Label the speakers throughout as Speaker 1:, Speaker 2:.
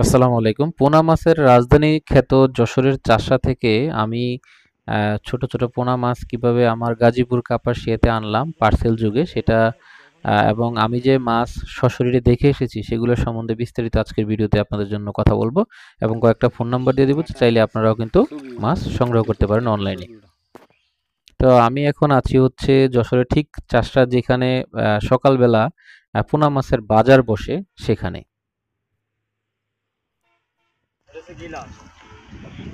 Speaker 1: আসসালামু আলাইকুম। পোনা মাছের রাজধানী খ্যাত যশোরের চাষা থেকে আমি ছোট ছোট পোনা মাছ কিভাবে আমার গাজীপুর কাপাসিয়াতে আনলাম পার্সেল যোগে সেটা এবং আমি যে মাছ সশরীরে দেখে এসেছি সেগুলোর সম্বন্ধে বিস্তারিত আজকের ভিডিওতে আপনাদের জন্য কথা বলবো এবং কয়েকটা ফোন নাম্বার দিয়ে দিব, চাইলে আপনারাও কিন্তু মাছ সংগ্রহ করতে পারেন অনলাইনে। তো আমি এখন আছি হচ্ছে যশোরের ঠিক চাষা যেখানে সকালবেলা পোনা মাছের বাজার বসে সেখানে।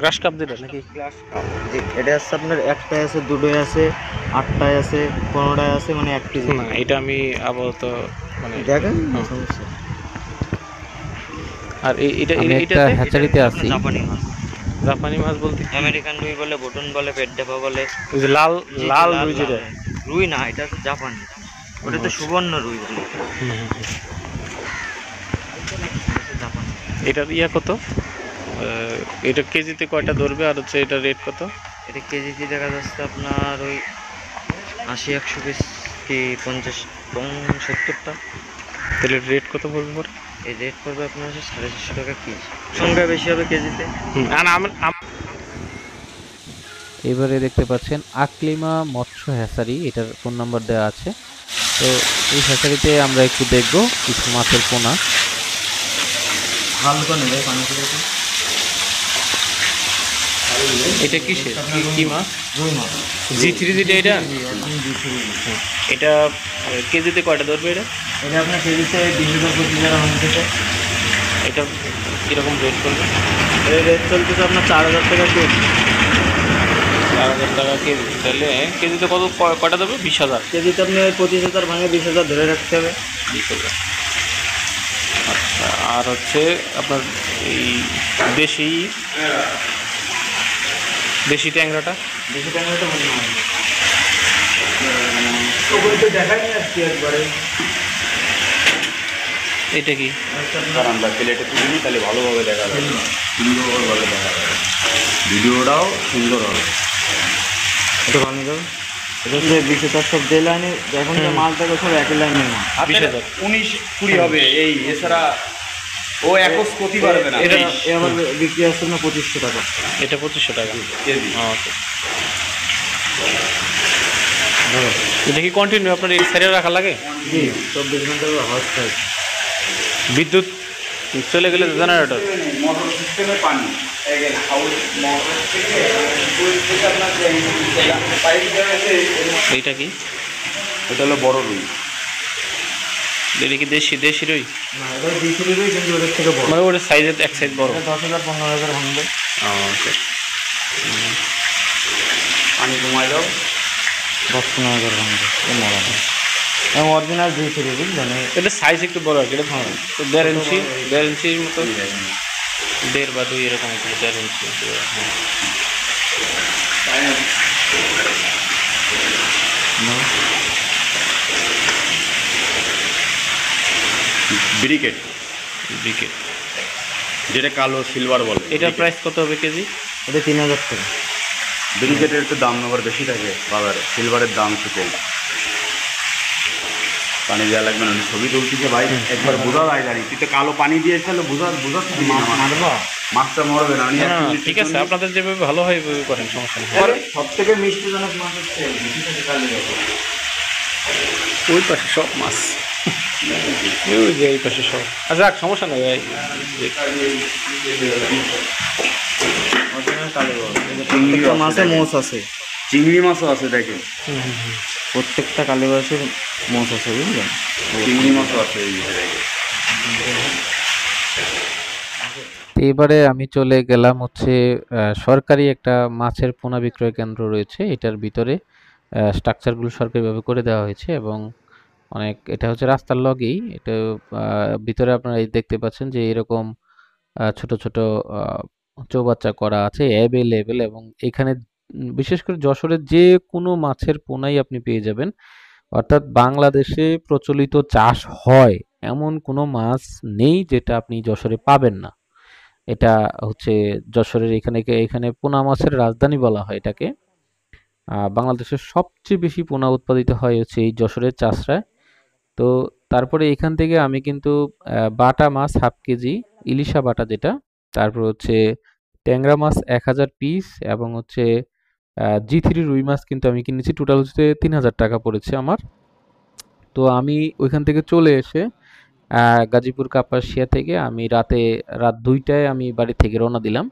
Speaker 2: গ্রাস কাপ যেটা নাকি?
Speaker 3: জি, এটা আছে আপনার একটায় আছে, দুটোয় আছে, আটটায় আছে, 15টায় আছে, মানে 1 কেজি।
Speaker 2: না, এটা আমি আপাতত মানে
Speaker 3: দেখেন
Speaker 2: হ্যাঁ।
Speaker 3: সমস্যা।
Speaker 2: আর এটা
Speaker 1: আমি একটা
Speaker 2: এটাতে
Speaker 1: হ্যাচারিতে
Speaker 3: এটা
Speaker 1: আছি।
Speaker 3: আপনার জাপানি মাছ,
Speaker 2: জাপানি মাছ বলতে কি?
Speaker 3: আমেরিকান রুই বলে, বটন বলে, পেট ডেপা বলে।
Speaker 2: ওই যে লাল
Speaker 3: জি, জি,
Speaker 2: লাল
Speaker 3: লাল
Speaker 2: রুই যেটা।
Speaker 3: লাল। রুই না, এটা হচ্ছে জাপানি। ওটা তো
Speaker 2: আচ্ছা।
Speaker 3: সুবর্ণ রুই বলে।
Speaker 2: হুম, হুম, হুম।
Speaker 3: এটা হচ্ছে জাপানি।
Speaker 2: এটার ইয়া কত? এটা কেজিতে কয়টা ধরবে আর হচ্ছে এটা রেট কত?
Speaker 3: এটা কেজিতে দেখা যাচ্ছে আপনার ওই 80-100 পিস কি 50 এবং 70টা।
Speaker 2: তাহলে রেট কত পড়বে পরে?
Speaker 3: এই রেট পড়বে আপনার হচ্ছে 450 টাকা কেজি। সংখ্যা বেশি হবে কেজিতে।
Speaker 2: আর
Speaker 1: এবারে দেখতে পাচ্ছেন আকলিমা মৎস্য হ্যাচারি, এটার ফোন নাম্বার দেওয়া আছে। তো এই হ্যাচারিতে আমরা একটু দেখব কিছু মাছের পোনা।
Speaker 3: হালকা নেবে পানি করে।
Speaker 2: এটা কিসের কি মাছ?
Speaker 3: রুই মাছ।
Speaker 2: জি3 যেটা এটা
Speaker 3: একদম জি3।
Speaker 2: এটা কেজিতে কয়টা ধরবে এটা?
Speaker 3: এটা আপনার কেজিতে 20,000 যারা হচ্ছে।
Speaker 2: এটা কিরকম রেট করবে?
Speaker 3: এর রেট চলতেছে আপনার 4,000 টাকা কেজি।
Speaker 2: 4,000 টাকা কেজি, তাহলে কেজিতে কত কয়টা দেবে? 20,000।
Speaker 3: কেজিতে আপনি 25,000 ভাঙে 20,000 ধরে রাখতে হবে।
Speaker 2: 20,000। আচ্ছা, আর হচ্ছে আপনার এই দেশি দেশি ট্যাংরাটা?
Speaker 3: বেশি টাকা তো মনে হয় ওগুলো তো দেখায়নি আজকে একবারে।
Speaker 2: এটা কি?
Speaker 4: আমরা প্লেটে তুলে নিই, তাহলে ভালোভাবে দেখা যাবে, সুন্দরভাবে দেখা যাবে, ভিডিওটাও সুন্দর হবে।
Speaker 3: এটা ভাঙে যাবে। এটা হচ্ছে 20,000 সব যে লাইনে এখন যে মাছ দেখো সব একই লাইনে মাছ।
Speaker 2: 20,000।
Speaker 4: 19-20 হবে এই, এছাড়া ও একস ক্ষতি পারবে না।
Speaker 2: এটা
Speaker 3: এ আবার বিক্রি আসছে না 2500 টাকা
Speaker 2: এটা 2500 টাকা
Speaker 4: কেজি।
Speaker 2: আচ্ছা। এটা কি কন্টিনিউ আপনার এই সাইডে রাখা লাগে?
Speaker 3: জি 24 ঘন্টা হাউস থাকে।
Speaker 2: বিদ্যুৎ চলে গেলে জেনারেটর?
Speaker 4: মোটর সিস্টেমে পানি হাউস মোটর থেকে আপনার পাইপ দেওয়া আছে।
Speaker 2: এইটা কি?
Speaker 4: এটা হলো বড় রুই।
Speaker 2: এটা কি দেশি দেশি রুই?
Speaker 3: না এটা দিয়েছিলই কিন্তু ওদের থেকে বড়।
Speaker 2: মানে ওর সাইজের এক সাইজ বড়।
Speaker 3: 10,000 15,000 ভাঙবে।
Speaker 2: আচ্ছা।
Speaker 4: পানি কমায় দাও।
Speaker 3: 10-15,000 ভাঙবে। এ মরা এবং অরিজিনাল দিয়েছিলি বুঝলেন।
Speaker 2: এটা সাইজ একটু বড় আর কি, এটা ধরুন তো 1.5 ইঞ্চি 1.5 ইঞ্চির মতো, 1.5 বা 2 এরকম আছে, 1.5 ইঞ্চি।
Speaker 4: ব্রিকেট,
Speaker 2: বিকেট।
Speaker 4: যেটা কালো সিলভার বলে।
Speaker 2: এটার প্রাইস কত হবে কেজি?
Speaker 3: এটা 3,000 টাকা।
Speaker 4: ব্রিকেটের একটু দাম আবার বেশি থাকে বাজারে, সিলভারের দাম একটু কম। পানি দেওয়া লাগবে না, ছবি তুলতেছে ভাই, একবার বোঝা যায় জানি। তুই তো কালো পানি দিয়েছিল, বোঝাচ্ছি
Speaker 3: মারবা
Speaker 4: মাছটা মরবে না। আমি
Speaker 2: না, ঠিক আছে, আপনাদের যেভাবে ভালো হয় ওইভাবে করেন, সমস্যা নেই।
Speaker 3: সব থেকে মিষ্টিজনক মাছ হচ্ছে
Speaker 2: ওই পাশে সব মাছ, ওই যে এই পাশে সব। আচ্ছা যাক, সমস্যা নেই ভাই।
Speaker 3: প্রত্যেকটা মাছে মোষ আছে।
Speaker 4: চিংড়ি মাছও আছে দেখেন,
Speaker 3: প্রত্যেকটা কালীবাসের মোষ আছে বুঝলেন।
Speaker 4: চিংড়ি মাছও আছে এই ভিতরে দেখেন।
Speaker 1: তো এবারে আমি চলে গেলাম হচ্ছে সরকারি একটা মাছের পোনা বিক্রয় কেন্দ্র রয়েছে, এটার ভিতরে স্ট্রাকচারগুলো সরকারিভাবে করে দেওয়া হয়েছে এবং অনেক, এটা হচ্ছে রাস্তার লগেই এটা। ভিতরে আপনারা এই দেখতে পাচ্ছেন যে এরকম ছোট ছোট আহ, চৌবাচ্চা করা আছে অ্যাভেলেবেল, এবং এখানে বিশেষ করে যশোরের যে কোনো মাছের পোনাই আপনি পেয়ে যাবেন। অর্থাৎ বাংলাদেশে প্রচলিত চাষ হয় এমন কোনো মাছ নেই যেটা আপনি যশোরে পাবেন না। এটা হচ্ছে যশোরের এখানে এখানে পোনা মাছের রাজধানী বলা হয় এটাকে। বাংলাদেশের সবচেয়ে বেশি পোনা উৎপাদিত হয় হচ্ছে এই যশোরের চাষড়ায়। তো তারপরে এখান থেকে আমি কিন্তু বাটা মাছ হাফ কেজি ইলিশা বাটা যেটা, তারপর হচ্ছে ট্যাংরা মাছ 1000 পিস, এবং হচ্ছে জি3 রুই মাছ কিন্তু আমি কিনেছি। টোটাল হচ্ছে 3000 টাকা পড়েছে আমার। তো আমি ওইখান থেকে চলে এসে গাজীপুর কাপাসিয়া থেকে আমি রাত 2টায় আমি বাড়ি থেকে রওনা দিলাম।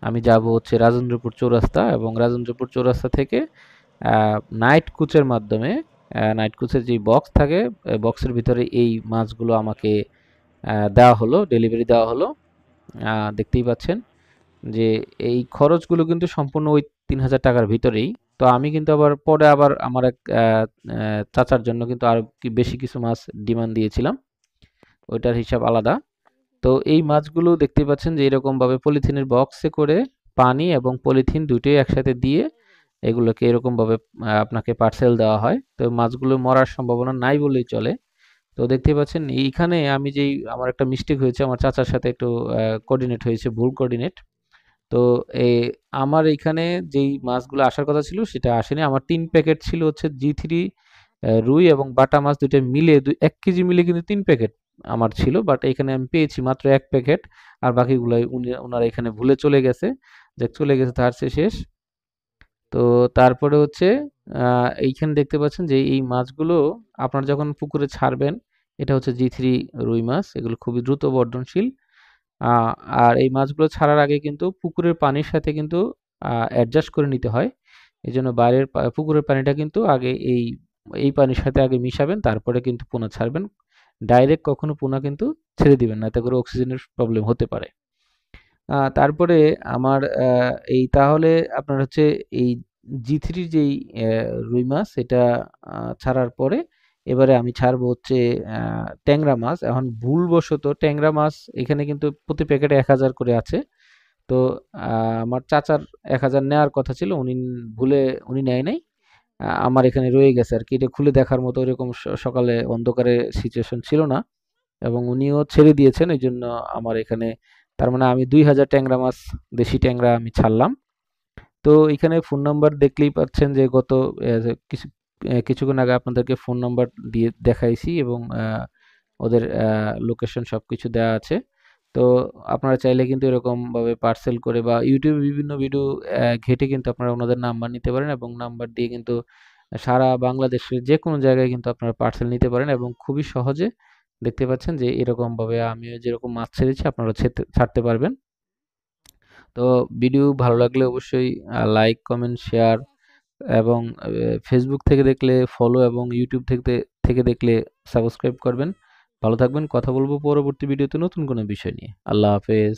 Speaker 1: আমি যাব হচ্ছে রাজেন্দ্রপুর চৌরাস্তা, এবং রাজেন্দ্রপুর চৌরাস্তা থেকে নাইট কোচের মাধ্যমে, নাইট কোচের যে বক্স থাকে, বক্সের ভিতরে এই মাছগুলো আমাকে দেওয়া হলো, ডেলিভারি দেওয়া হলো। দেখতেই পাচ্ছেন যে এই খরচগুলো কিন্তু সম্পূর্ণ ওই 3000 টাকার ভিতরেই। তো আমি কিন্তু আবার পরে আবার আমার এক চাচার জন্য কিন্তু আরো বেশি কিছু মাছ ডিমান্ড দিয়েছিলাম, ওইটার হিসাব আলাদা। তো এই মাছগুলো দেখতেই পাচ্ছেন যে এরকমভাবে পলিথিনের বক্সে করে পানি এবং পলিথিন দুটোই একসাথে দিয়ে এগুলোকে এরকমভাবে আপনাকে পার্সেল দেওয়া হয়। তো মাছগুলো মরার সম্ভাবনা নাই বললেই চলে। তো দেখতেই পাচ্ছেন এইখানে আমি যেই আমার একটা মিস্টেক হয়েছে, আমার চাচার সাথে একটু কোঅর্ডিনেট হয়েছে, ভুল কোঅর্ডিনেট। তো এ আমার এইখানে যেই মাছগুলো আসার কথা ছিল সেটা আসেনি। আমার 3 প্যাকেট ছিল হচ্ছে জি3 রুই এবং বাটা মাছ দুইটা মিলে 1 কেজি মিলে কিন্তু 3 প্যাকেট আমার ছিল। বাট এখানে আমি পেয়েছি মাত্র 1 প্যাকেট, আর বাকিগুলাই ওনারা এখানে ভুলে চলে গেছে। যাক, চলে গেছে তার চেয়ে শেষ। তো তারপরে হচ্ছে এইখানে দেখতে পাচ্ছেন যে এই মাছগুলো আপনারা যখন পুকুরে ছাড়বেন, এটা হচ্ছে জি3 রুই মাছ, এগুলো খুবই দ্রুত বর্ধনশীল। আ আর এই মাছগুলো ছাড়ার আগে কিন্তু পুকুরের পানির সাথে কিন্তু অ্যাডজাস্ট করে নিতে হয়। এজন্য বাইরের পুকুরের পানিটা কিন্তু আগে এই পানির সাথে আগে মিশাবেন, তারপরে কিন্তু পোনা ছাড়বেন। ডাইরেক্ট কখনো পোনা কিন্তু ছেড়ে দিবেন না, এতে করে অক্সিজেনের প্রবলেম হতে পারে। তারপরে আমার এই তাহলে আপনার হচ্ছে এই জি3 যেই রুই মাছ এটা ছাড়ার পরে এবারে আমি ছাড়বো হচ্ছে ট্যাংরা মাছ। এখন ভুলবশত ট্যাংরা মাছ এখানে কিন্তু প্রতি প্যাকেটে 1000 করে আছে। তো আমার চাচার 1000 নেওয়ার কথা ছিল, ভুলে উনি নেয় নাই। আমার এখানে রয়ে গেছে আর কি। এটা খুলে দেখার মতো এরকম সকালে অন্ধকারে সিচুয়েশন ছিল না, এবং উনিও ছেড়ে দিয়েছেন। এই জন্য আমার এখানে, তার মানে আমি 2000 ট্যাংরা মাছ, দেশি ট্যাংরা আমি ছাড়লাম। তো এখানে ফোন নাম্বার দেখলেই পাচ্ছেন যে গত কিছুক্ষণ আগে আপনাদেরকে ফোন নাম্বার দিয়ে দেখাইছি, এবং ওদের লোকেশন সবকিছু দেওয়া আছে। তো আপনারা চাইলে কিন্তু এরকম ভাবে পার্সেল করে বা ইউটিউবে বিভিন্ন ভিডিও ঘেটে কিন্তু আপনারা ওনাদের নাম্বার নিতে পারেন, এবং নাম্বার দিয়ে কিন্তু সারা বাংলাদেশের যে কোনো জায়গায় কিন্তু আপনারা পার্সেল নিতে পারেন, এবং খুবই সহজে দেখতে পাচ্ছেন যে এরকম ভাবে আমিও যেরকম মাছ ছেড়েছি আপনারা ছাড়তে পারবেন। তো ভিডিও ভালো লাগলে অবশ্যই লাইক, কমেন্ট, শেয়ার, এবং ফেসবুক থেকে দেখলে ফলো, এবং ইউটিউব থেকে দেখলে সাবস্ক্রাইব করবেন। ভালো থাকবেন। কথা বলবো পরবর্তী ভিডিওতে নতুন কোনো বিষয় নিয়ে। আল্লাহ হাফেজ।